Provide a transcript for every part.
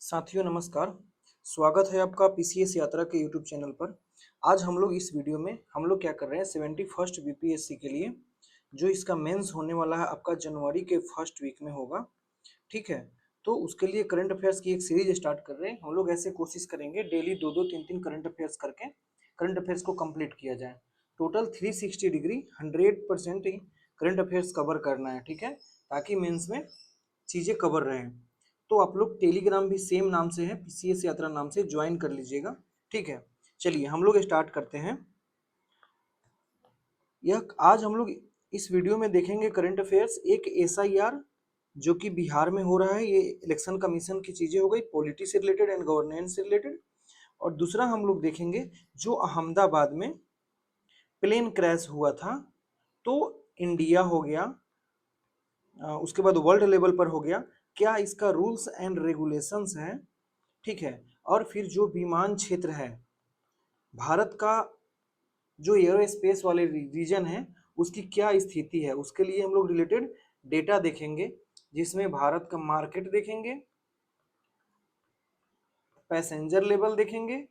साथियों नमस्कार। स्वागत है आपका पीसीएस यात्रा के यूट्यूब चैनल पर। आज हम लोग इस वीडियो में हम लोग क्या कर रहे हैं 71st बीपीएससी के लिए जो इसका मेंस होने वाला है आपका जनवरी के फर्स्ट वीक में होगा। ठीक है, तो उसके लिए करंट अफेयर्स की एक सीरीज स्टार्ट कर रहे हैं। हम लोग ऐसे कोशिश करेंगे डेली दो दो तीन तीन करंट अफेयर्स करके करंट अफेयर्स को कंप्लीट किया जाए। Total 360 degree 100% current affairs cover करना है। ठीक है, ताकि मेंस में चीज़ें कवर रहें। तो आप लोग टेलीग्राम भी सेम नाम से है, पीसीएस यात्रा नाम से ज्वाइन कर लीजिएगा। ठीक है, चलिए हम लोग स्टार्ट करते हैं। यह आज हम लोग इस वीडियो में देखेंगे करंट अफेयर्स, एक एसआईआर जो कि बिहार में हो रहा है। ये इलेक्शन कमीशन की चीजें हो गई, पॉलिटी से रिलेटेड एंड गवर्नेंस से रिलेटेड। और दूसरा हम लोग देखेंगे जो अहमदाबाद में प्लेन क्रैश हुआ था, तो इंडिया हो गया, उसके बाद वर्ल्ड लेवल पर हो गया, क्या इसका रूल्स एंड रेगुलेशंस हैं। ठीक है, और फिर जो विमान क्षेत्र है भारत का, जो एयर स्पेस वाले रीजन है, उसकी क्या स्थिति है, उसके लिए हम लोग रिलेटेड डेटा देखेंगे, जिसमें भारत का मार्केट देखेंगे, पैसेंजर लेवल देखेंगे,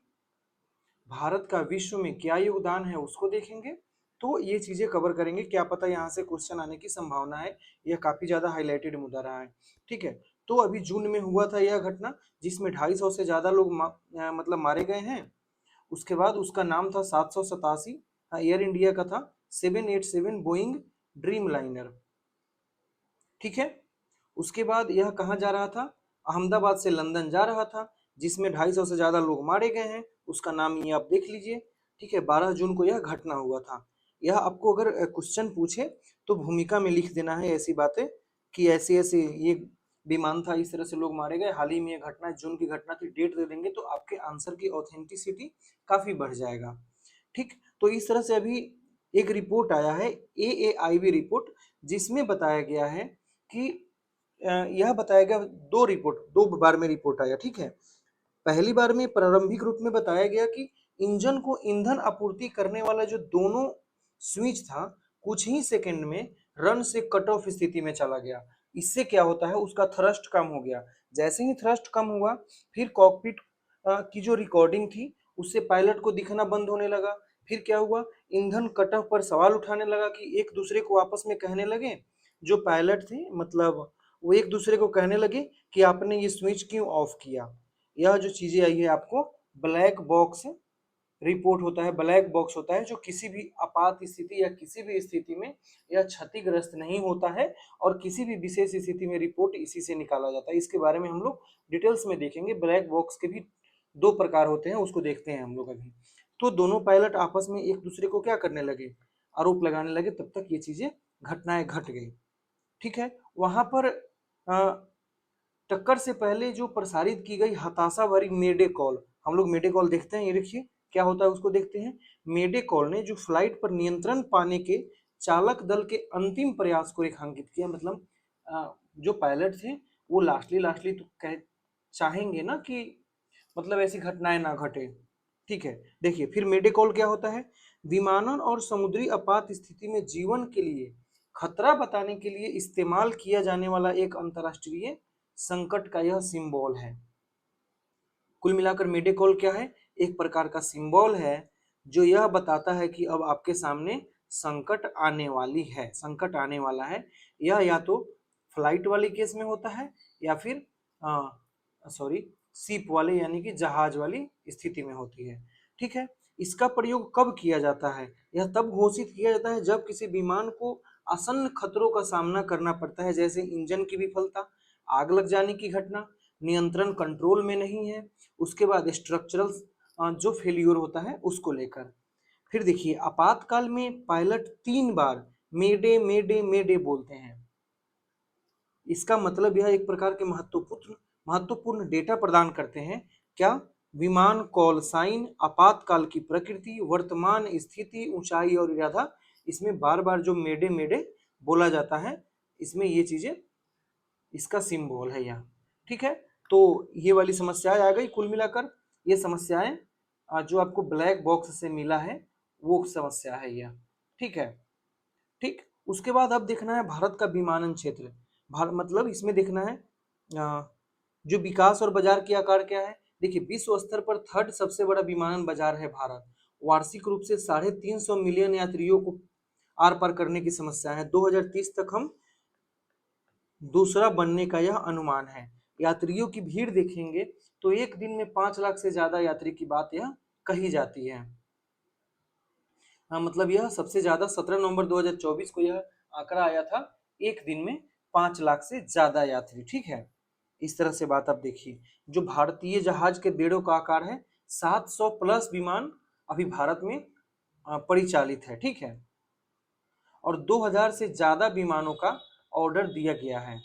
भारत का विश्व में क्या योगदान है उसको देखेंगे। तो ये चीजें कवर करेंगे, क्या पता यहाँ से क्वेश्चन आने की संभावना है। यह काफी ज्यादा हाईलाइटेड मुद्दा रहा है। ठीक है, तो अभी जून में हुआ था यह घटना, जिसमें 250 से ज्यादा लोग मतलब मारे गए हैं। उसके बाद उसका नाम था 787, एयर इंडिया का था 787 बोइंग ड्रीम लाइनर। ठीक है, उसके बाद यह कहाँ जा रहा था, अहमदाबाद से लंदन जा रहा था, जिसमें 250 से ज्यादा लोग मारे गए हैं। उसका नाम ये आप देख लीजिए। ठीक है, 12 जून को यह घटना हुआ था। यह आपको अगर क्वेश्चन पूछे तो भूमिका में लिख देना है ऐसी बातें कि ऐसे ऐसे ये विमान था, इस तरह से लोग मारे गए, हाल ही में ये घटना, जून की घटना थी, डेट दे देंगे तो आपके आंसर की ऑथेंटिसिटी काफी बढ़ जाएगा। ठीक, तो इस तरह से अभी एक रिपोर्ट आया है, AAIB रिपोर्ट, जिसमें बताया गया है कि यह बताया गया, दो बार में रिपोर्ट आया। ठीक है, पहली बार में प्रारंभिक रूप में बताया गया कि इंजन को ईंधन आपूर्ति करने वाला जो दोनों स्विच था, कुछ ही सेकंड में रन से कट ऑफ स्थिति में चला गया। इससे क्या होता है, उसका थ्रस्ट कम हो गया। जैसे ही थ्रस्ट कम हुआ, फिर कॉकपिट की जो रिकॉर्डिंग थी उससे पायलट को दिखना बंद होने लगा। फिर क्या हुआ, ईंधन कट ऑफ पर सवाल उठाने लगा कि एक दूसरे को आपस में कहने लगे, जो पायलट थे मतलब वो एक दूसरे को कहने लगे कि आपने ये स्विच क्यों ऑफ किया। यह जो चीजें आई है आपको ब्लैक बॉक्स रिपोर्ट होता है, ब्लैक बॉक्स होता है जो किसी भी आपात स्थिति या किसी भी स्थिति में यह क्षतिग्रस्त नहीं होता है, और किसी भी विशेष स्थिति में रिपोर्ट इसी से निकाला जाता है। इसके बारे में हम लोग डिटेल्स में देखेंगे। ब्लैक बॉक्स के भी दो प्रकार होते हैं, उसको देखते हैं हम लोग अभी। तो दोनों पायलट आपस में एक दूसरे को क्या करने लगे, आरोप लगाने लगे, तब तक ये चीजें घटनाएं घट गई। ठीक है, वहां पर टक्कर से पहले जो प्रसारित की गई हताशा भरी मेडे कॉल, हम लोग मेडे कॉल देखते हैं, ये देखिए क्या होता है उसको देखते हैं। मेडे कॉल ने जो फ्लाइट पर नियंत्रण पाने के चालक दल के अंतिम प्रयास को रेखांकित किया। मतलब जो पायलट थे वो लास्टली लास्टली तो कह चाहेंगे ना कि मतलब ऐसी घटनाएं ना घटे। ठीक है, देखिए फिर मेडे कॉल क्या होता है, विमानन और समुद्री आपात स्थिति में जीवन के लिए खतरा बताने के लिए इस्तेमाल किया जाने वाला एक अंतरराष्ट्रीय संकट का यह सिंबल है। कुल मिलाकर मेडे कॉल क्या है, एक प्रकार का सिंबल है जो यह बताता है कि अब आपके सामने संकट आने वाली है, संकट आने वाला है। यह या तो फ्लाइट वाले केस में होता है या फिर सॉरी शिप वाले यानी कि जहाज वाली स्थिति में होती है। ठीक है, इसका प्रयोग कब किया जाता है, यह तब घोषित किया जाता है जब किसी विमान को आसन्न खतरों का सामना करना पड़ता है, जैसे इंजन की विफलता, आग लग जाने की घटना, नियंत्रण कंट्रोल में नहीं है, उसके बाद स्ट्रक्चरल जो फेल्यूर होता है उसको लेकर। फिर देखिए आपातकाल में पायलट 3 बार मेडे मेडे मेडे बोलते हैं। इसका मतलब यह एक प्रकार के महत्वपूर्ण डेटा प्रदान करते हैं। क्या, विमान कॉल साइन, आपातकाल की प्रकृति, वर्तमान स्थिति, ऊंचाई और इरादा। इसमें बार बार जो मेडे मेडे बोला जाता है, इसमें ये चीजें इसका सिंबल है यह। ठीक है, तो ये वाली समस्याएं आ गई। कुल मिलाकर ये समस्याएं जो आपको ब्लैक बॉक्स से मिला है वो समस्या है यह। ठीक है, ठीक, उसके बाद अब देखना है भारत का विमानन क्षेत्र। भारत मतलब इसमें देखना है जो विकास और बाजार की आकार क्या है, देखिए विश्व स्तर पर थर्ड सबसे बड़ा विमानन बाजार है भारत। वार्षिक रूप से 350 मिलियन यात्रियों को आर पार करने की समस्या है। 2030 तक हम दूसरा बनने का यह अनुमान है। यात्रियों की भीड़ देखेंगे तो एक दिन में 5 लाख से ज्यादा यात्री की बात यह कही जाती है। हाँ, मतलब यह सबसे ज्यादा 17 नवंबर 2024 को यह आंकड़ा आया था, एक दिन में 5 लाख से ज्यादा यात्री। ठीक है, इस तरह से बात आप देखिए। जो भारतीय जहाज के बेड़ों का आकार है, 700 प्लस विमान अभी भारत में परिचालित है। ठीक है, और 2000 से ज्यादा विमानों का ऑर्डर दिया गया है।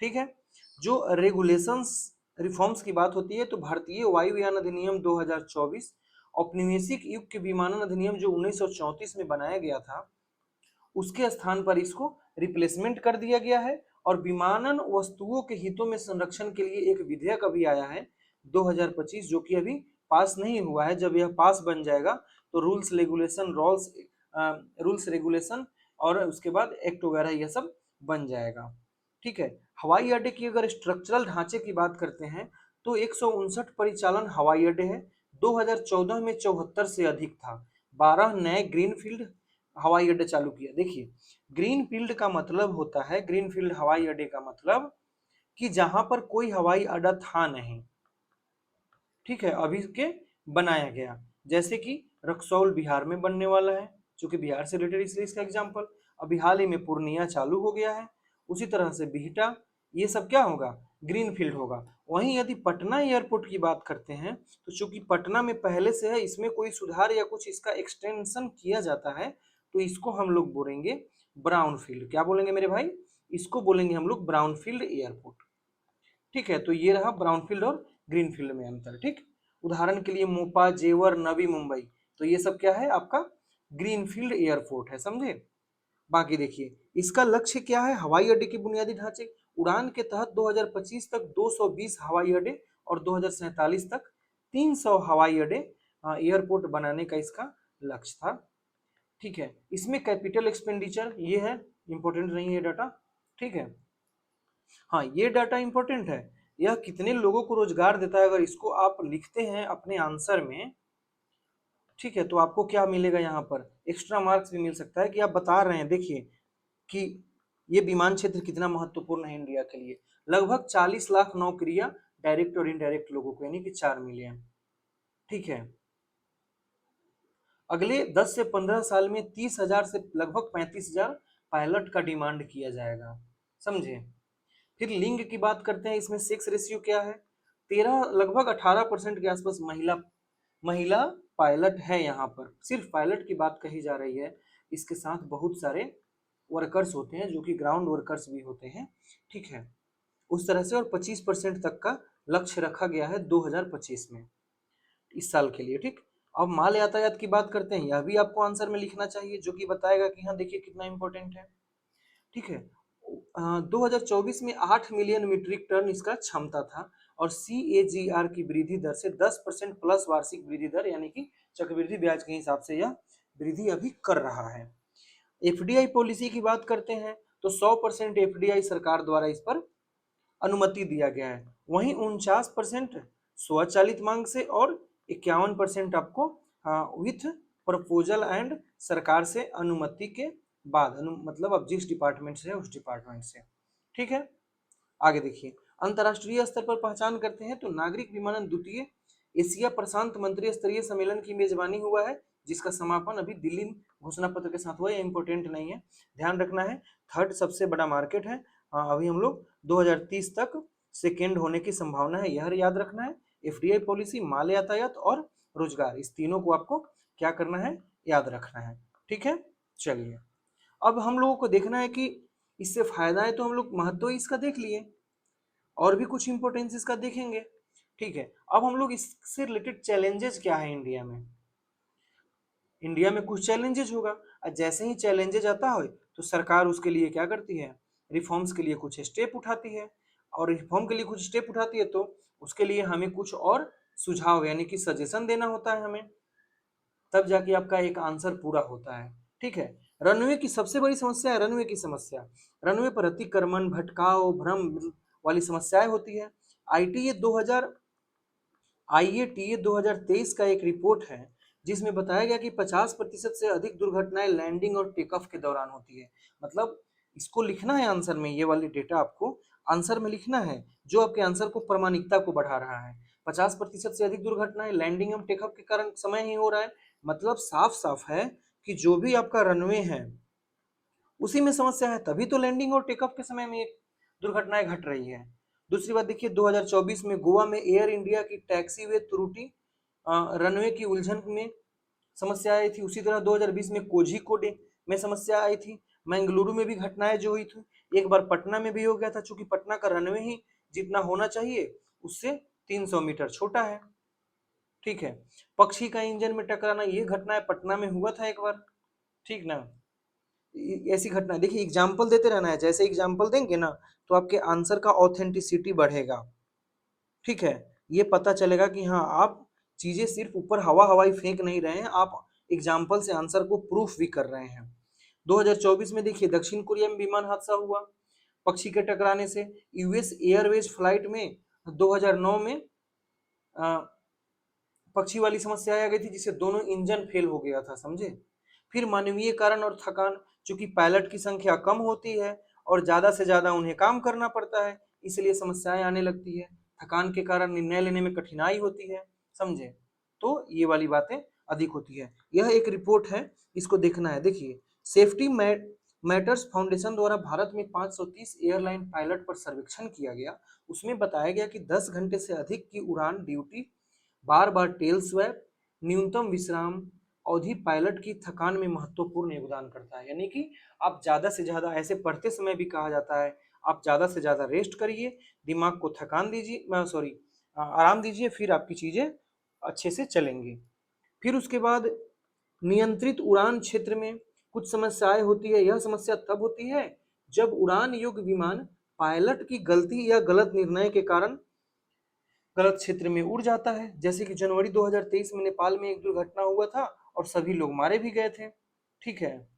ठीक है, जो रेगुलेशंस रिफॉर्म्स की बात होती है तो भारतीय वायुयान अधिनियम 2024, औपनिवेशिक युग के विमानन अधिनियम जो 1934 में बनाया गया था, उसके स्थान पर इसको रिप्लेसमेंट कर दिया गया है। और विमानन वस्तुओं के हितों में संरक्षण के लिए एक विधेयक अभी आया है 2025, जो कि अभी पास नहीं हुआ है। जब यह पास बन जाएगा तो रूल्स रेगुलेशन और उसके बाद एक्ट वगैरह यह सब बन जाएगा। ठीक है, हवाई अड्डे की अगर स्ट्रक्चरल ढांचे की बात करते हैं तो 159 परिचालन हवाई अड्डे हैं। 2014 में 74 से अधिक था। 12 नए ग्रीनफील्ड हवाई अड्डे चालू किया। देखिए, ग्रीनफील्ड का मतलब होता है, ग्रीनफील्ड हवाई अड्डे का मतलब कि जहां पर कोई हवाई अड्डा था नहीं। ठीक है, अभी के बनाया गया। जैसे कि रक्सौल बिहार में बनने वाला है, क्योंकि बिहार से रिलेटेड इसलिए इसका एग्जाम्पल। अभी हाल ही में पूर्णिया चालू हो गया है। उसी तरह से बिहटा, ये सब क्या होगा, ग्रीनफील्ड होगा। वहीं यदि पटना एयरपोर्ट की बात करते हैं तो चूंकि पटना में पहले से है, इसमें कोई सुधार या कुछ इसका एक्सटेंशन किया जाता है तो इसको हम लोग बोलेंगे ब्राउन फील्ड। क्या बोलेंगे मेरे भाई, इसको बोलेंगे हम लोग ब्राउन फील्ड एयरपोर्ट। ठीक है, तो ये रहा ब्राउन फील्ड और ग्रीन फील्ड में अंतर। ठीक, उदाहरण के लिए मोपा, जेवर, नवी मुंबई, तो ये सब क्या है आपका ग्रीन फील्ड एयरपोर्ट है, समझे। बाकी देखिए, इसका लक्ष्य क्या है, हवाई अड्डे के बुनियादी ढांचे। उड़ान के तहत 2025 तक 220 हवाई अड्डे और 2047 तक 300 हवाई अड्डे एयरपोर्ट बनाने का इसका लक्ष्य था। ठीक है, इसमें कैपिटल एक्सपेंडिचर ये है, इंपॉर्टेंट नहीं है डाटा। ठीक है, हाँ ये डाटा इंपॉर्टेंट है, यह कितने लोगों को रोजगार देता है। अगर इसको आप लिखते हैं अपने आंसर में, ठीक है, तो आपको क्या मिलेगा, यहाँ पर एक्स्ट्रा मार्क्स भी मिल सकता है कि आप बता रहे हैं। देखिए कि ये विमान क्षेत्र कितना महत्वपूर्ण है इंडिया के लिए। लगभग 40 लाख नौकरियां डायरेक्ट और इनडायरेक्ट लोगों को, यानी कि 4 मिलियन। ठीक है, अगले 10 से 15 साल में 30,000 से लगभग 35,000 पायलट का डिमांड किया जाएगा, समझे। फिर लिंग की बात करते हैं, इसमें सेक्स रेशियो क्या है, 13 लगभग 18% के आसपास महिला महिला पायलट है। यहाँ पर सिर्फ पायलट की बात कही जा रही है, इसके साथ बहुत सारे वर्कर्स होते हैं जो कि ग्राउंड वर्कर्स भी होते हैं। ठीक है, उस तरह से, और 25% तक का लक्ष्य रखा गया है 2025 में, इस साल के लिए। ठीक, अब माल यातायात की बात करते हैं, यह भी आपको आंसर में लिखना चाहिए, जो कि बताएगा कि हाँ देखिए कितना इंपॉर्टेंट है। ठीक है, 2024 में 8 मिलियन मीट्रिक टन इसका क्षमता था, और CAGR की वृद्धि दर से 10% प्लस वार्षिक वृद्धि दर, यानी कि चक्रवृद्धि ब्याज के हिसाब से यह वृद्धि अभी कर रहा है। FDI पॉलिसी की बात करते हैं तो 100% FDI सरकार द्वारा इस पर अनुमति दिया गया है। वहीं 49% स्वचालित मांग से, और 51% आपको विथ प्रपोजल एंड सरकार से अनुमति के बाद, मतलब अब जिस डिपार्टमेंट से है उस डिपार्टमेंट से। ठीक है, आगे देखिए, अंतर्राष्ट्रीय स्तर पर पहचान करते हैं तो नागरिक विमानन द्वितीय एशिया प्रशांत मंत्री स्तरीय सम्मेलन की मेजबानी हुआ है, जिसका समापन अभी दिल्ली घोषणा पत्र के साथ हुआ है। इंपॉर्टेंट नहीं है, ध्यान रखना है, थर्ड सबसे बड़ा मार्केट है। अभी हम लोग 2030 तक सेकेंड होने की संभावना है, यह याद रखना है। FDI पॉलिसी, माल यातायात और रोजगार, इस तीनों को आपको क्या करना है, याद रखना है। ठीक है, चलिए अब हम लोगों को देखना है कि इससे फायदा है, तो हम लोग महत्व इसका देख लिए, और भी कुछ इंपॉर्टेंस इसका देखेंगे। ठीक है, अब हम लोग इससे रिलेटेड चैलेंजेस क्या है इंडिया में। इंडिया में कुछ चैलेंजेस होगा, और जैसे ही चैलेंजेस आता है तो सरकार उसके लिए क्या करती है, रिफॉर्म्स के लिए कुछ स्टेप उठाती है, और रिफॉर्म के लिए कुछ स्टेप उठाती है तो उसके लिए हमें कुछ और सुझाव यानी कि सजेशन देना होता है हमें, तब जाके आपका एक आंसर पूरा होता है। ठीक है, रनवे की सबसे बड़ी समस्या है रनवे की समस्या। रनवे पर अतिक्रमण, भटकाव, भ्रम वाली समस्याएं होती है। आईटीए 2000 आईएटीए 2023 का एक रिपोर्ट है जिसमें बताया गया कि 50% से अधिक दुर्घटनाएं लैंडिंग और टेक ऑफ के दौरान होती है। मतलब इसको लिखना है आंसर में, ये वाली डेटा आपको आंसर में लिखना है जो आपके आंसर को प्रामाणिकता को बढ़ा रहा है। 50% से अधिक दुर्घटनाएं लैंडिंग और टेक ऑफ के कारण समय ही हो रहा है। मतलब साफ साफ है कि जो भी आपका रनवे है उसी में समस्या है, तभी तो लैंडिंग और टेक ऑफ के समय में दुर्घटनाएं घट रही है। दूसरी बात देखिए, 2024 में गोवा में एयर इंडिया की टैक्सीवे त्रुटि रनवे की उलझन में समस्या आई थी। उसी तरह 2020 में कोझिकोड में समस्या आई थी। मंगलुरु में भी घटनाएं जो हुई थी, एक बार पटना में भी हो गया था, चूंकि पटना का रनवे ही जितना होना चाहिए उससे 300 मीटर छोटा है। ठीक है, पक्षी का इंजन में टकराना, ये घटना पटना में हुआ था एक बार। ठीक ना, ऐसी घटना देखिए, एग्जाम्पल देते रहना है, जैसे एग्जाम्पल देंगे ना तो आपके आंसर का ऑथेंटिसिटी बढ़ेगा। ठीक है, ये पता चलेगा कि हाँ आप चीजें सिर्फ ऊपर हवा हवाई फेंक नहीं रहे हैं, आप एग्जाम्पल से आंसर को प्रूफ भी कर रहे हैं। 2024 में देखिए दक्षिण कोरिया में विमान हादसा हुआ पक्षी के टकराने से। यूएस एयरवेज फ्लाइट में 2009 में पक्षी वाली समस्या आ गई थी जिससे दोनों इंजन फेल हो गया था, समझे। फिर मानवीय कारण और थकान, चूंकि पायलट की संख्या कम होती है और ज्यादा से ज्यादा उन्हें काम करना पड़ता है, इसलिए समस्याएं आने लगती है। थकान के कारण निर्णय लेने में कठिनाई होती है, समझे। तो ये वाली बातें अधिक होती है। यह एक रिपोर्ट है, इसको देखना है। देखिए, सेफ्टी मैटर्स फाउंडेशन द्वारा भारत में 530 एयरलाइन पायलट पर सर्वेक्षण किया गया। उसमें बताया गया कि 10 घंटे से अधिक की उड़ान ड्यूटी, बार बार टेल स्वैप, न्यूनतम विश्राम अवधि पायलट की थकान में महत्वपूर्ण योगदान करता है। यानी कि आप ज्यादा से ज्यादा, ऐसे पढ़ते समय भी कहा जाता है, आप ज्यादा से ज्यादा रेस्ट करिए, दिमाग को थकान दीजिए, सॉरी आराम दीजिए, फिर आपकी चीजें अच्छे से चलेंगी। फिर उसके बाद नियंत्रित उड़ान क्षेत्र में कुछ समस्याएं होती है। यह समस्या तब होती है जब उड़ान योग्य विमान पायलट की गलती या गलत निर्णय के कारण गलत क्षेत्र में उड़ जाता है। जैसे कि जनवरी 2023 में नेपाल में एक दुर्घटना हुआ था और सभी लोग मारे भी गए थे। ठीक है,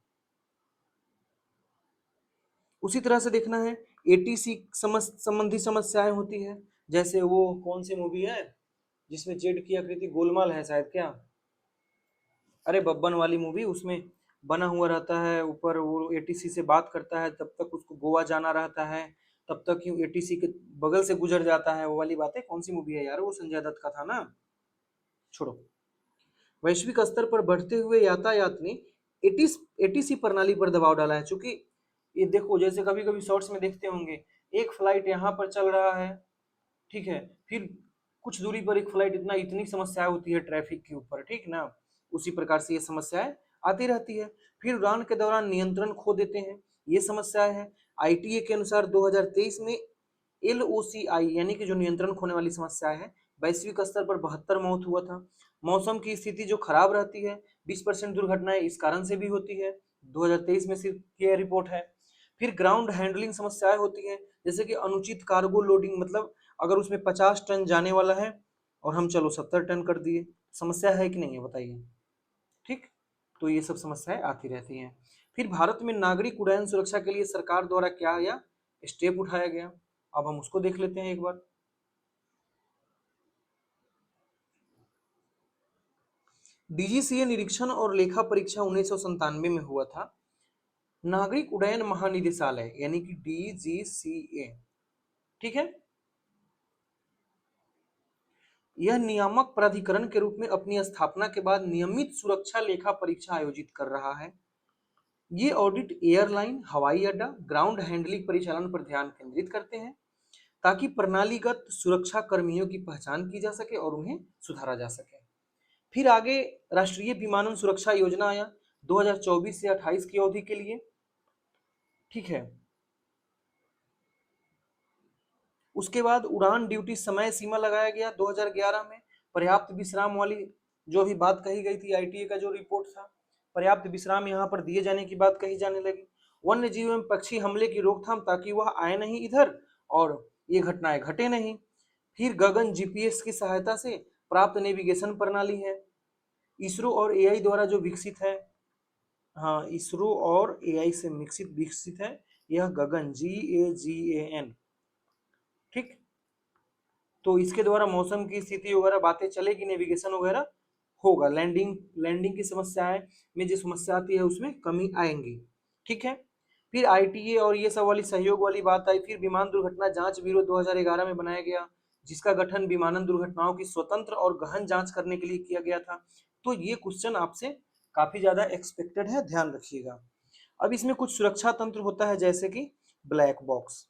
उसी तरह से देखना है एटीसी संबंधी समस्याएं होती है। जैसे वो कौन सी मूवी है जिसमें जेड की आकृति गोलमाल है शायद, क्या, अरे बब्बन वाली मूवी, उसमें बना हुआ रहता है ऊपर, वो एटीसी से बात करता है, तब तक उसको गोवा जाना रहता है, तब तक क्यों एटीसी के बगल से गुजर जाता है, वो वाली बातें। कौन सी मूवी है यार, वो संजय दत्त का था ना, छोड़ो। वैश्विक स्तर पर बढ़ते हुए यातायात ने एटीसी प्रणाली पर दबाव डाला है। चूंकि ये देखो, जैसे कभी कभी शॉर्ट्स में देखते होंगे, एक फ्लाइट यहाँ पर चल रहा है, ठीक है, फिर कुछ दूरी पर एक फ्लाइट, इतना इतनी समस्या होती है ट्रैफिक के ऊपर, ठीक ना। उसी प्रकार से ये समस्याएं आती रहती है। फिर उड़ान के दौरान नियंत्रण खो देते हैं, ये समस्याएं है। आईटीए के अनुसार 2023 में एलओसीआई यानी कि जो नियंत्रण खोने वाली समस्या है, वैश्विक स्तर पर 72 मौत हुआ था। मौसम की स्थिति जो खराब रहती है, 20% दुर्घटनाएं इस कारण से भी होती है। 2023 में सिर्फ ये रिपोर्ट है। फिर ग्राउंड हैंडलिंग समस्याएं होती है, जैसे कि अनुचित कार्गो लोडिंग, मतलब अगर उसमें 50 टन जाने वाला है और हम चलो 70 टन कर दिए, समस्या है कि नहीं है बताइए। ठीक, तो ये सब समस्याएं आती रहती हैं। फिर भारत में नागरिक उड्डयन सुरक्षा के लिए सरकार द्वारा क्या या स्टेप उठाया गया, अब हम उसको देख लेते हैं एक बार। डीजीसीए निरीक्षण और लेखा परीक्षा 1997 में हुआ था। नागरिक उड्डयन महानिदेशालय यानी कि डीजीसीए, ठीक है, यह नियामक प्राधिकरण के रूप में अपनी स्थापना के बाद नियमित सुरक्षा लेखा परीक्षा आयोजित कर रहा है। ये ऑडिट एयरलाइन, हवाई अड्डा, ग्राउंड हैंडलिंग परिचालन पर ध्यान केंद्रित करते हैं ताकि प्रणालीगत सुरक्षा कर्मियों की पहचान की जा सके और उन्हें सुधारा जा सके। फिर आगे राष्ट्रीय विमानन सुरक्षा योजना आया 2024 से 28 की अवधि के लिए, ठीक है। उसके बाद उड़ान ड्यूटी समय सीमा लगाया गया 2011 में। पर्याप्त विश्राम वाली जो भी बात कही गई थी, आईटीए का जो रिपोर्ट था, पर्याप्त विश्राम यहाँ पर दिए जाने की बात कही जाने लगी। वन्य जीव एवं पक्षी हमले की रोकथाम, ताकि वह आए नहीं इधर और ये घटनाएं घटे नहीं। फिर गगन जीपीएस की सहायता से प्राप्त नेविगेशन प्रणाली है, इसरो और एआई द्वारा जो विकसित है। हाँ, इसरो और एआई से विकसित है यह गगन, GAGAN, ठीक। तो इसके द्वारा मौसम की स्थिति वगैरह बातें चलेगी, नेविगेशन वगैरह होगा, लैंडिंग लैंडिंग की समस्याएं में जो समस्या आती है उसमें कमी आएंगी। ठीक है, फिर आईटीए और ये सब वाली सहयोग वाली बात आई। फिर विमान दुर्घटना जांच ब्यूरो 2011 में बनाया गया, जिसका गठन विमानन दुर्घटनाओं की स्वतंत्र और गहन जांच करने के लिए किया गया था। तो ये क्वेश्चन आपसे काफी ज्यादा एक्सपेक्टेड है, ध्यान रखिएगा। अब इसमें कुछ सुरक्षा तंत्र होता है, जैसे कि ब्लैक बॉक्स।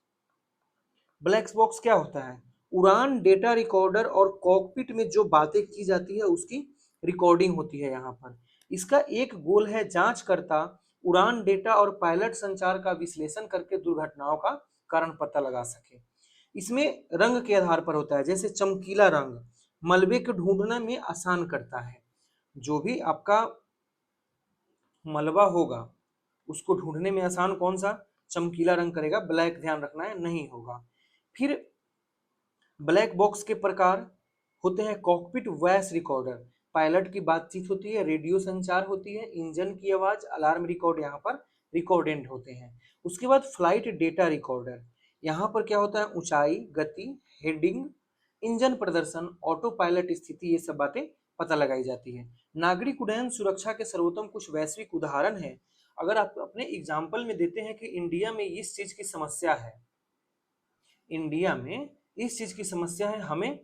ब्लैक बॉक्स क्या होता है? उड़ान डेटा रिकॉर्डर और कॉकपिट में जो बातें की जाती है उसकी रिकॉर्डिंग होती है यहाँ पर। इसका एक गोल है जांचकर्ता उड़ान डेटा और पायलट संचार का विश्लेषण करके दुर्घटनाओं का कारण पता लगा सके। इसमें रंग के आधार पर होता है, जैसे चमकीला रंग मलबे को ढूंढने में आसान करता है। जो भी आपका मलबा होगा उसको ढूंढने में आसान कौन सा? चमकीला रंग करेगा, ब्लैक ध्यान रखना है, नहीं होगा। फिर ब्लैक बॉक्स के प्रकार होते हैं कॉकपिट वॉइस रिकॉर्डर, पायलट की बातचीत होती है, रेडियो संचार होती है, इंजन की आवाज, अलार्म रिकॉर्ड यहाँ पर रिकॉर्डेंट होते हैं। उसके बाद फ्लाइट डेटा रिकॉर्डर, यहाँ पर क्या होता है? ऊंचाई, गति, हेडिंग, इंजन प्रदर्शन, ऑटो पायलट स्थिति, ये सब बातें पता लगाई जाती है। नागरिक उड्डयन सुरक्षा के सर्वोत्तम कुछ वैश्विक उदाहरण है। अगर आप अपने एग्जाम्पल में देते हैं कि इंडिया में इस चीज की समस्या है, इंडिया में इस चीज की समस्या है, हमें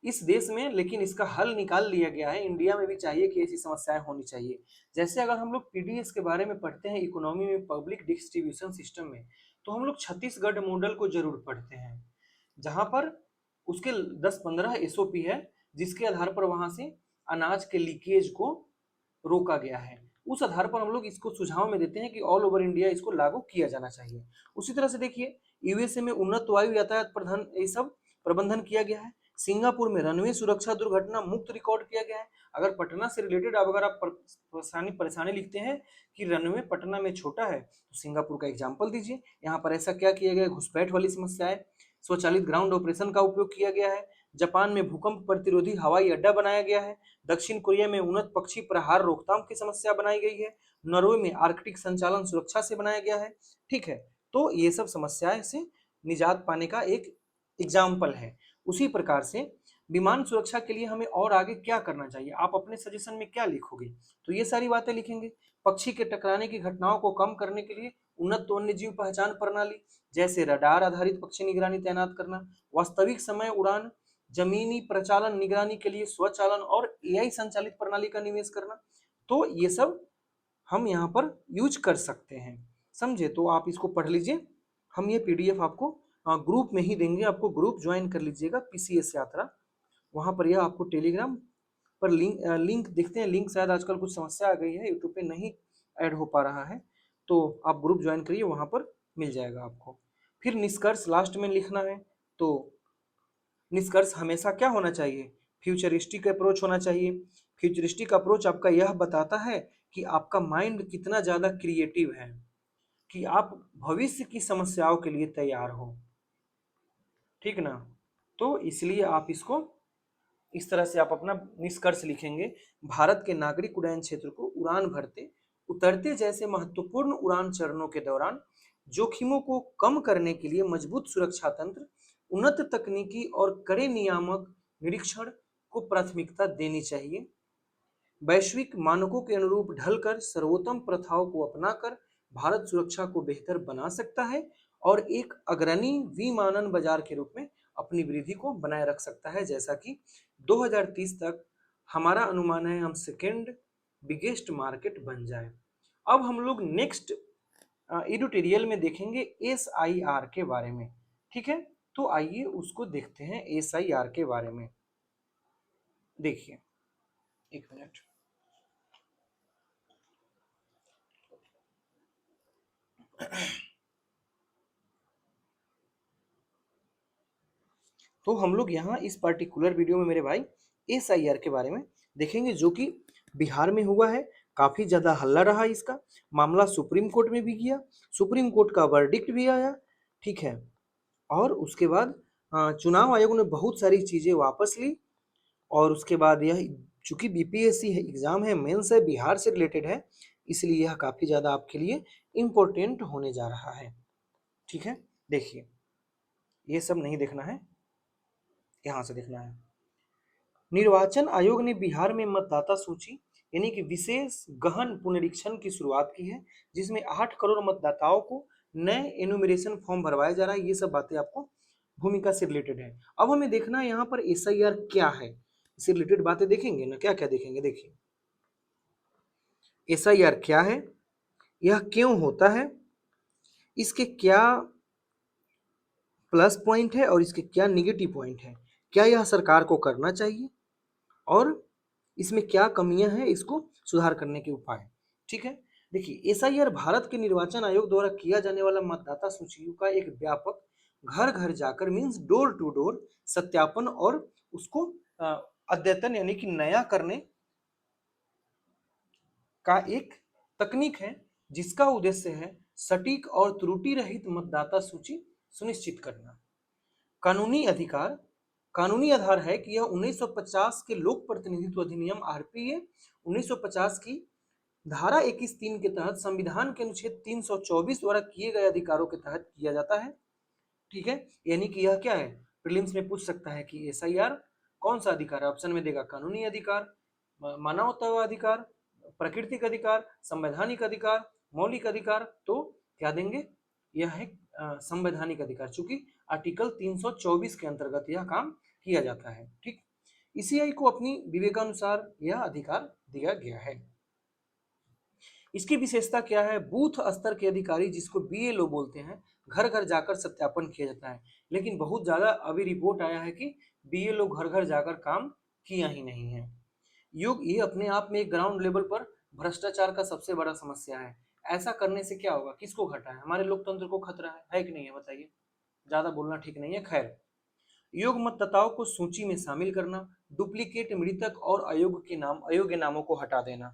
इस देश में लेकिन इसका हल निकाल लिया गया है, इंडिया में भी चाहिए कि ऐसी समस्याएं होनी चाहिए। जैसे अगर हम लोग पीडीएस के बारे में पढ़ते हैं इकोनॉमी में, पब्लिक डिस्ट्रीब्यूशन सिस्टम में, तो हम लोग छत्तीसगढ़ मॉडल को जरूर पढ़ते हैं, जहां पर उसके 10-15 एसओपी है, जिसके आधार पर वहां से अनाज के लीकेज को रोका गया है। उस आधार पर हम लोग इसको सुझाव में देते हैं कि ऑल ओवर इंडिया इसको लागू किया जाना चाहिए। उसी तरह से देखिए यूएसए में उन्नत वायु यातायात प्रबंधन, ये सब प्रबंधन किया गया है। सिंगापुर में रनवे सुरक्षा दुर्घटना मुक्त रिकॉर्ड किया गया है। अगर पटना से रिलेटेड अगर आप परेशानी लिखते हैं कि रनवे पटना में छोटा है, तो सिंगापुर का एग्जाम्पल दीजिए। यहाँ पर ऐसा क्या किया गया है? घुसपैठ वाली समस्या है, स्वचालित ग्राउंड ऑपरेशन का उपयोग किया गया है। जापान में भूकंप प्रतिरोधी हवाई अड्डा बनाया गया है। दक्षिण कोरिया में उन्नत पक्षी प्रहार रोकथाम की समस्या बनाई गई है। नॉर्वे में आर्कटिक संचालन सुरक्षा से बनाया गया है। ठीक है, तो ये सब समस्याएं से निजात पाने का एक एग्जाम्पल है। उसी प्रकार से विमान सुरक्षा के लिए हमें और आगे क्या करना चाहिए, आप अपने सजेशन में क्या लिखोगे? तो ये सारी बातें लिखेंगे। पक्षी के टकराने की घटनाओं को कम करने के लिए उन्नत वन्यजीव पहचान प्रणाली, जैसे रडार आधारित पक्षी निगरानी तैनात करना, वास्तविक समय उड़ान, जमीनी प्रचालन निगरानी के लिए स्वचालन और एआई संचालित प्रणाली का निवेश करना। तो ये सब हम यहाँ पर यूज कर सकते हैं, समझे? तो आप इसको पढ़ लीजिए। हम ये पीडीएफ आपको ग्रुप में ही देंगे, आपको ग्रुप ज्वाइन कर लीजिएगा पीसीएस यात्रा, वहां पर यह आपको टेलीग्राम पर लिंक देखते हैं। लिंक शायद आजकल कुछ समस्या आ गई है, यूट्यूब पे नहीं ऐड हो पा रहा है, तो आप ग्रुप ज्वाइन करिए, वहां पर मिल जाएगा आपको। फिर निष्कर्ष लास्ट में लिखना है, तो निष्कर्ष हमेशा क्या होना चाहिए? फ्यूचरिस्टिक अप्रोच होना चाहिए। फ्यूचरिस्टिक अप्रोच आपका यह बताता है कि आपका माइंड कितना ज्यादा क्रिएटिव है, कि आप भविष्य की समस्याओं के लिए तैयार हो, ठीक ना? तो इसलिए आप इसको इस तरह से आप अपना निष्कर्ष लिखेंगे। भारत के नागरिक उड्डयन क्षेत्र को उड़ान भरते उतरते जैसे महत्वपूर्ण उड़ान चरणों के दौरान जोखिमों को कम करने के लिए मजबूत सुरक्षा तंत्र, उन्नत तकनीकी और कड़े नियामक निरीक्षण को प्राथमिकता देनी चाहिए। वैश्विक मानकों के अनुरूप ढलकर सर्वोत्तम प्रथाओं को अपनाकर भारत सुरक्षा को बेहतर बना सकता है और एक अग्रणी विमानन बाजार के रूप में अपनी वृद्धि को बनाए रख सकता है, जैसा कि 2030 तक हमारा अनुमान है हम सेकेंड बिगेस्ट मार्केट बन जाए। अब हम लोग नेक्स्ट एडिटोरियल में देखेंगे एसआईआर के बारे में, ठीक है? तो आइए उसको देखते हैं एसआईआर के बारे में। देखिए, एक मिनट। तो हम लोग यहाँ इस पर्टिकुलर वीडियो में मेरे भाई एसआईआर के बारे में देखेंगे, जो कि बिहार में हुआ है। काफी ज्यादा हल्ला रहा इसका, मामला सुप्रीम कोर्ट में भी गया, सुप्रीम कोर्ट का वर्डिक्ट भी आया, ठीक है? और उसके बाद चुनाव आयोग ने बहुत सारी चीजें वापस ली, और उसके बाद यह चूंकि बीपीएससी है, एग्जाम है, मेंस है, बिहार से रिलेटेड है, इसलिए यह काफी ज्यादा आपके लिए इम्पोर्टेंट होने जा रहा है, ठीक है? देखिए, ये सब नहीं देखना है, यहां से देखना है। निर्वाचन आयोग ने बिहार में मतदाता सूची यानी कि विशेष गहन पुनरीक्षण की शुरुआत की है, जिसमें 8 करोड़ मतदाताओं को नए एनुमरेशन फॉर्म भरवाया जा रहा है। ये सब बातें आपको भूमिका से रिलेटेड है। अब हमें देखना है यहाँ पर एसआईआर क्या है, इससे रिलेटेड बातें देखेंगे ना। क्या क्या देखेंगे, देखिए एसआईआर क्या है, यह क्यों होता है, इसके क्या प्लस पॉइंट है और इसके क्या निगेटिव पॉइंट है, क्या यह सरकार को करना चाहिए और इसमें क्या कमियां हैं, इसको सुधार करने के उपाय। ठीक है, देखिए एसआईआर भारत के निर्वाचन आयोग द्वारा किया जाने वाला मतदाता सूचियों का एक व्यापक घर घर जाकर मींस डोर टू डोर सत्यापन और उसको अद्यतन यानी कि नया करने का एक तकनीक है, जिसका उद्देश्य है सटीक और त्रुटि रहित मतदाता सूची सुनिश्चित करना। कानूनी अधिकार कानूनी आधार है कि यह 1950 के लोक प्रतिनिधित्व अधिनियम आरपीए 1950 की धारा 21(3) के तहत संविधान के अनुच्छेद 324 द्वारा किए गए अधिकारों के तहत किया जाता है। ठीक है, यानी कि यह क्या है, प्रीलिम्स में पूछ सकता है कि एसआईआर कौन सा अधिकार है। ऑप्शन में देगा कानूनी अधिकार, मानवतावाधिकार, प्राकृतिक अधिकार, संवैधानिक अधिकार, मौलिक अधिकार। तो क्या देंगे, यह है संवैधानिक अधिकार, चूंकि आर्टिकल 324 के अंतर्गत यह काम किया जाता है। ठीक, ईसीआई को अपनी विवेकानुसार यह अधिकार दिया गया है। इसकी विशेषता क्या है, बूथ स्तर के अधिकारी जिसको बीएलओ बोलते हैं, घर घर जाकर सत्यापन किया जाता है। लेकिन बहुत ज्यादा अभी रिपोर्ट आया है कि बीएलओ घर घर जाकर काम किया ही नहीं है। ये अपने आप में एक ग्राउंड लेवल पर भ्रष्टाचार का सबसे बड़ा समस्या है। ऐसा करने से क्या होगा, किसको घटा है, हमारे लोकतंत्र को खतरा है कि नहीं है, बताइए। ज्यादा बोलना ठीक नहीं है। खैर, योग्य मतदाताओं को सूची में शामिल करना, डुप्लीकेट, मृतक और अयोग्य नामों को हटा देना,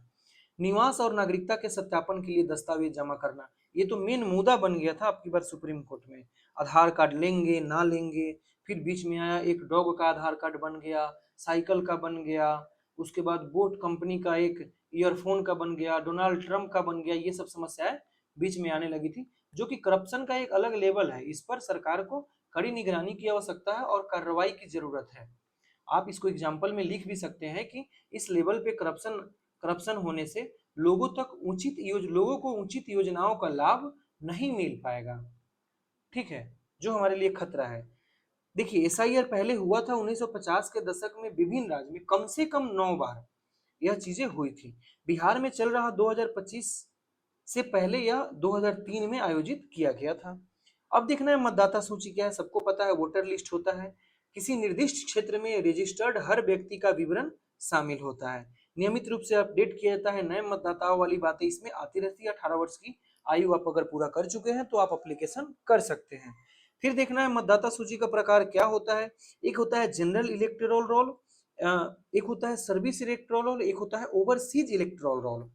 निवास और नागरिकता के सत्यापन के लिए दस्तावेज जमा करना। ये तो मेन मुद्दा बन गया था आपकी बार सुप्रीम कोर्ट में। आधार कार्ड लेंगे ना लेंगे, फिर बीच में आया एक डॉग का आधार कार्ड बन गया, साइकिल का बन गया, उसके बाद बोट कंपनी का एक ईयरफोन का बन गया, डोनाल्ड ट्रंप का बन गया। ये सब समस्याएं बीच में आने लगी थी, जो कि करप्शन का एक अलग लेवल है। इस पर सरकार को कड़ी निगरानी की आवश्यकता है और कार्रवाई की जरूरत है। आप इसको एग्जाम्पल में लिख भी सकते हैं कि इस लेवल पे करप्शन होने से लोगों को उचित योजनाओं का लाभ नहीं मिल पाएगा। ठीक है, जो हमारे लिए खतरा है। देखिए एसआईआर पहले हुआ था 1950 के दशक में, विभिन्न राज्य में कम से कम 9 बार यह चीजें हुई थी। बिहार में चल रहा 2025 से पहले यह 2003 में आयोजित किया गया था। अब देखना है मतदाता सूची क्या है। सबको पता है वोटर लिस्ट होता है, किसी निर्दिष्ट क्षेत्र में रजिस्टर्ड हर व्यक्ति का विवरण शामिल होता है, नियमित रूप से अपडेट किया जाता है। नए मतदाताओं वाली बातें इसमें आती रहती है। 18 वर्ष की आयु आप अगर पूरा कर चुके हैं तो आप अप्लीकेशन कर सकते हैं। फिर देखना है मतदाता सूची का प्रकार क्या होता है। एक होता है जनरल इलेक्टोरल रोल, एक होता है सर्विस इलेक्टोरल रोल, एक होता है ओवरसीज इलेक्टोरल रोल।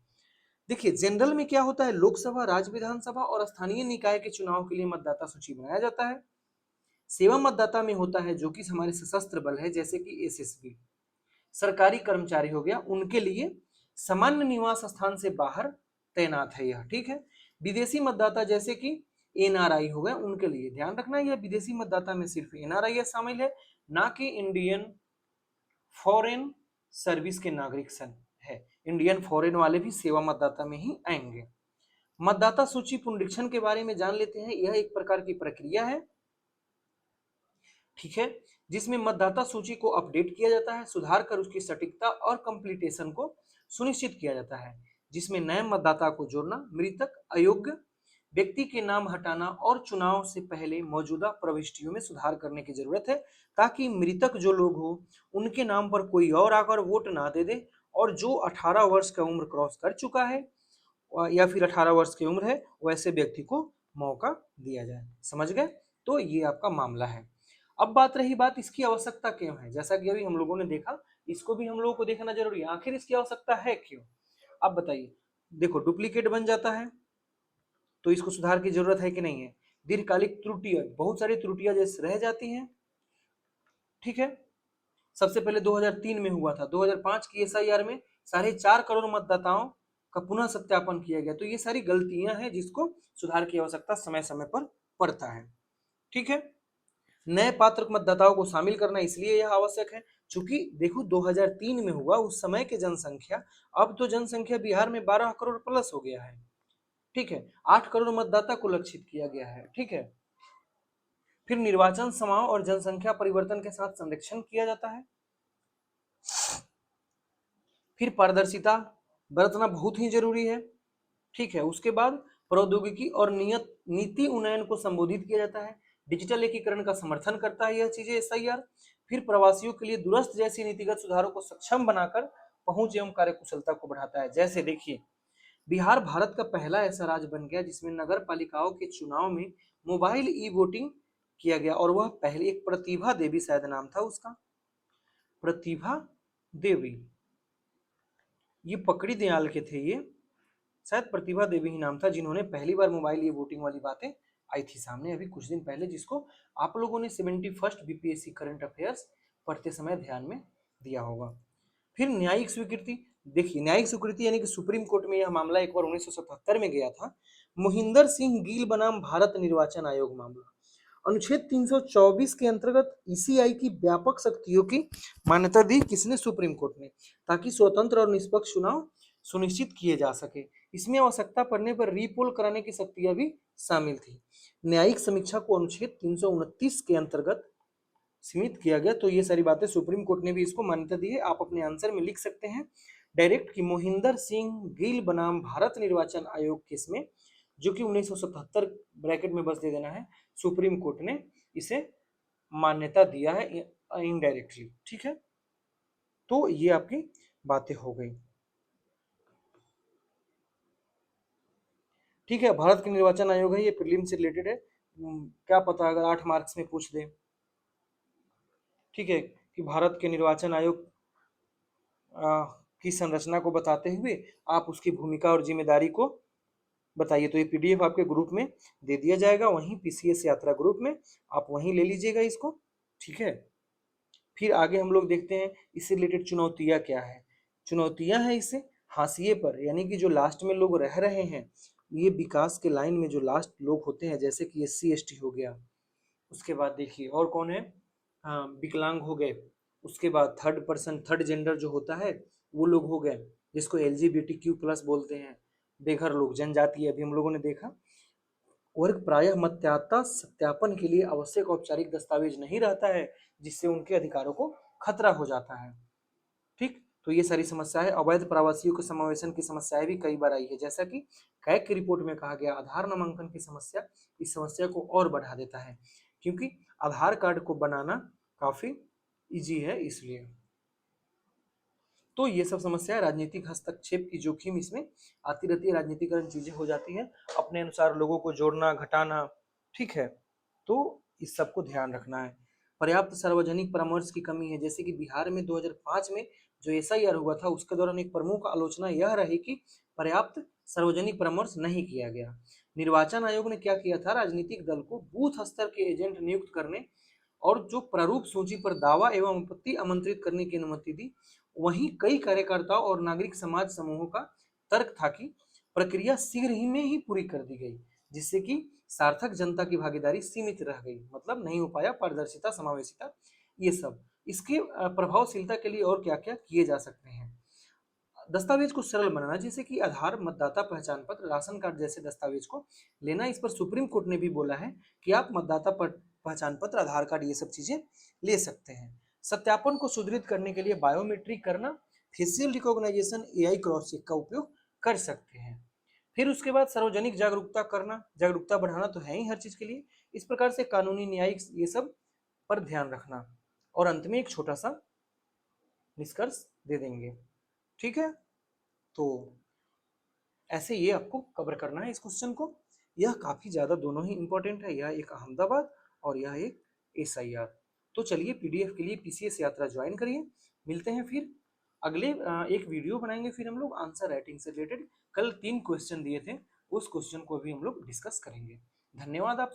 देखिए जनरल में क्या होता है, लोकसभा, राज्य विधानसभा और स्थानीय निकाय के चुनाव के लिए मतदाता सूची बनाया जाता है। सेवा मतदाता में होता है जो कि हमारे सशस्त्र बल है, जैसे कि एसएसबी, सरकारी कर्मचारी हो गया, उनके लिए सामान्य निवास स्थान से बाहर तैनात है यह। ठीक है, विदेशी मतदाता जैसे कि एनआरआई हो गए, उनके लिए ध्यान रखना यह विदेशी मतदाता में सिर्फ एनआरआई शामिल है, ना कि इंडियन फॉरेन सर्विस के नागरिक है। इंडियन फॉरेन वाले भी सेवा मतदाता में ही आएंगे। मतदाता सूची पुनरीक्षण के बारे में जान लेते हैं। यह एक प्रकार की प्रक्रिया है, ठीक है, जिसमें मतदाता सूची को अपडेट किया जाता है, सुधार कर उसकी सटीकता और कंप्लीटेशन को सुनिश्चित किया जाता है, जिसमें नए मतदाता को जोड़ना, मृतक, अयोग्य व्यक्ति के नाम हटाना और चुनाव से पहले मौजूदा प्रविष्टियों में सुधार करने की जरूरत है, ताकि मृतक जो लोग हो उनके नाम पर कोई और आकर वोट ना दे दे, और जो 18 वर्ष का उम्र क्रॉस कर चुका है या फिर 18 वर्ष की उम्र है वैसे व्यक्ति को मौका दिया जाए। समझ गए, तो ये आपका मामला है। अब बात रही बात इसकी आवश्यकता क्यों है, जैसा कि अभी हम लोगों ने देखा, इसको भी हम लोगों को देखना जरूरी है, आखिर इसकी आवश्यकता है क्यों। अब बताइए, देखो डुप्लीकेट बन जाता है तो इसको सुधार की जरूरत है कि नहीं है। दीर्घकालिक त्रुटियां, बहुत सारी त्रुटियां जैसे रह जाती हैं। ठीक है, सबसे पहले 2003 में हुआ था, 2005 की एसआईआर में 4.5 करोड़ मतदाताओं का पुनः सत्यापन किया गया। तो ये सारी गलतियां हैं जिसको सुधार की आवश्यकता समय समय पर पड़ता है। ठीक है, नए पात्र मतदाताओं को शामिल करना इसलिए यह आवश्यक है क्योंकि देखो 2003 में हुआ उस समय की जनसंख्या, अब तो जनसंख्या बिहार में 12 करोड़ प्लस हो गया है, ठीक है, 8 करोड़ मतदाता को लक्षित किया गया है, ठीक है। फिर निर्वाचन समाव और जनसंख्या परिवर्तन के साथ संरक्षण किया जाता है। फिर पारदर्शिता बरतना बहुत ही जरूरी है, ठीक है। उसके बाद प्रौद्योगिकी और नियत नीति उन्नयन को संबोधित किया जाता है। डिजिटल एकीकरण का समर्थन करता है यह चीजें एसआईआर। फिर प्रवासियों के लिए दूरस्थ जैसी नीतिगत सुधारों को सक्षम बनाकर पहुंच एवं कार्यकुशलता को बढ़ाता है। जैसे देखिए, बिहार भारत का पहला ऐसा राज्य बन गया जिसमें नगर पालिकाओं के चुनाव में मोबाइल ई वोटिंग किया गया, और वह पहले एक प्रतिभा देवी शायद नाम था उसका, प्रतिभा देवी, ये पकड़ी दयाल के थे, ये शायद प्रतिभा देवी ही नाम था, जिन्होंने पहली बार मोबाइल ये वोटिंग वाली बातें आई थी सामने अभी कुछ दिन पहले, जिसको आप लोगों ने 71st बीपीएससी करंट अफेयर्स पढ़ते समय ध्यान में दिया होगा। फिर न्यायिक स्वीकृति, देखिए न्यायिक स्वीकृति यानी कि सुप्रीम कोर्ट में यह मामला एक बार 1977 में गया था। मोहिंदर सिंह गिल बनाम भारत निर्वाचन आयोग मामला, अनुच्छेद 324 के अंतर्गत ईसीआई की व्यापक शक्तियों की मान्यता दी किसने? सुप्रीम कोर्ट ने, ताकि स्वतंत्र और निष्पक्ष चुनाव सुनिश्चित किए जा सके। इसमें आवश्यकता पड़ने पर रीपोल कराने की शक्तियां भी शामिल थी। न्यायिक समीक्षा को अनुच्छेद 329 के अंतर्गत सीमित किया गया। तो ये सारी बातें सुप्रीम कोर्ट ने भी इसको मान्यता दी है। आप अपने आंसर में लिख सकते हैं डायरेक्ट कि मोहिंदर सिंह गिल बनाम भारत निर्वाचन आयोग केस में, जो कि 1977 ब्रैकेट में बस दे देना है, सुप्रीम कोर्ट ने इसे मान्यता दिया है इनडायरेक्टली, ठीक है। तो ये आपकी बातें हो गई, ठीक है। भारत के निर्वाचन आयोग है, ये प्रीलिम से रिलेटेड है, क्या पता अगर 8 मार्क्स में पूछ दे, ठीक है, कि भारत के निर्वाचन आयोग की संरचना को बताते हुए आप उसकी भूमिका और जिम्मेदारी को बताइए। तो ये पीडीएफ आपके ग्रुप में दे दिया जाएगा, वहीं पीसीएस यात्रा ग्रुप में आप वहीं ले लीजिएगा इसको, ठीक है। फिर आगे हम लोग देखते हैं इससे रिलेटेड चुनौतियां क्या है। चुनौतियां हैं इससे हाशिए पर, यानी कि जो लास्ट में लोग रह रहे हैं, ये विकास के लाइन में जो लास्ट लोग होते हैं, जैसे कि एससी एसटी हो गया, उसके बाद देखिए और कौन है, हाँ विकलांग हो गए, उसके बाद थर्ड पर्सन थर्ड जेंडर जो होता है वो लोग हो गए, जिसको LGBTQ+ बोलते हैं, बेघर लोग, जनजाति, अभी हम लोगों ने देखा। वर्ग प्रायः मतदाता सत्यापन के लिए आवश्यक औपचारिक दस्तावेज नहीं रहता है, जिससे उनके अधिकारों को खतरा हो जाता है, ठीक। तो ये सारी समस्याएं, अवैध प्रवासियों के समावेशन की समस्याएं भी कई बार आई है, जैसा कि कैग की रिपोर्ट में कहा गया, आधार नामांकन की समस्या इस समस्या को और बढ़ा देता है, क्योंकि आधार कार्ड को बनाना काफी इजी है इसलिए। तो ये सब समस्या राजनीतिक हस्तक्षेप की जोखिम इसमें आती रहती है, राजनीतिकरण चीजें हो जाती है, अपने अनुसार लोगों को जोड़ना घटाना, ठीक है। तो इस सब को ध्यान रखना है। पर्याप्त सार्वजनिक परामर्श की कमी है, जैसे कि बिहार में 2005 में जो एसआईआर हुआ था उसके दौरान एक प्रमुख आलोचना यह रही कि पर्याप्त सार्वजनिक परामर्श नहीं किया गया। निर्वाचन आयोग ने क्या किया था, राजनीतिक दल को बूथ स्तर के एजेंट नियुक्त करने और जो प्रारूप सूची पर दावा एवं आपत्ति आमंत्रित करने की अनुमति दी। वहीं कई कार्यकर्ताओं और नागरिक समाज समूहों का तर्क था कि प्रक्रिया शीघ्र ही में ही पूरी कर दी गई, जिससे कि सार्थक जनता की भागीदारी सीमित रह गई, मतलब नहीं हो पाया पारदर्शिता समावेशिता ये सब। इसके प्रभावशीलता के लिए और क्या क्या किए जा सकते हैं, दस्तावेज को सरल बनाना, जैसे कि आधार, मतदाता पहचान पत्र, राशन कार्ड जैसे दस्तावेज को लेना। इस पर सुप्रीम कोर्ट ने भी बोला है कि आप मतदाता पहचान पत्र, आधार कार्ड ये सब चीजें ले सकते हैं। सत्यापन को सुदृढ़ करने के लिए बायोमेट्रिक करना, facial recognisation, AI cross check का उपयोग कर सकते हैं। फिर उसके बाद सार्वजनिक जागरूकता करना, जागरूकता बढ़ाना तो है ही हर चीज के लिए। इस प्रकार से कानूनी, न्यायिक ये सब पर ध्यान रखना, और अंत में एक छोटा सा निष्कर्ष दे देंगे, ठीक है। तो ऐसे ये आपको कवर करना है इस क्वेश्चन को। यह काफी ज्यादा दोनों ही इंपॉर्टेंट है, यह एक अहमदाबाद और यह एक एसआईआर। तो चलिए पीडीएफ के लिए पीसीएस यात्रा ज्वाइन करिए। मिलते हैं फिर अगले एक वीडियो बनाएंगे, फिर हम लोग आंसर राइटिंग से रिलेटेड कल 3 क्वेश्चन दिए थे, उस क्वेश्चन को भी हम लोग डिस्कस करेंगे। धन्यवाद आप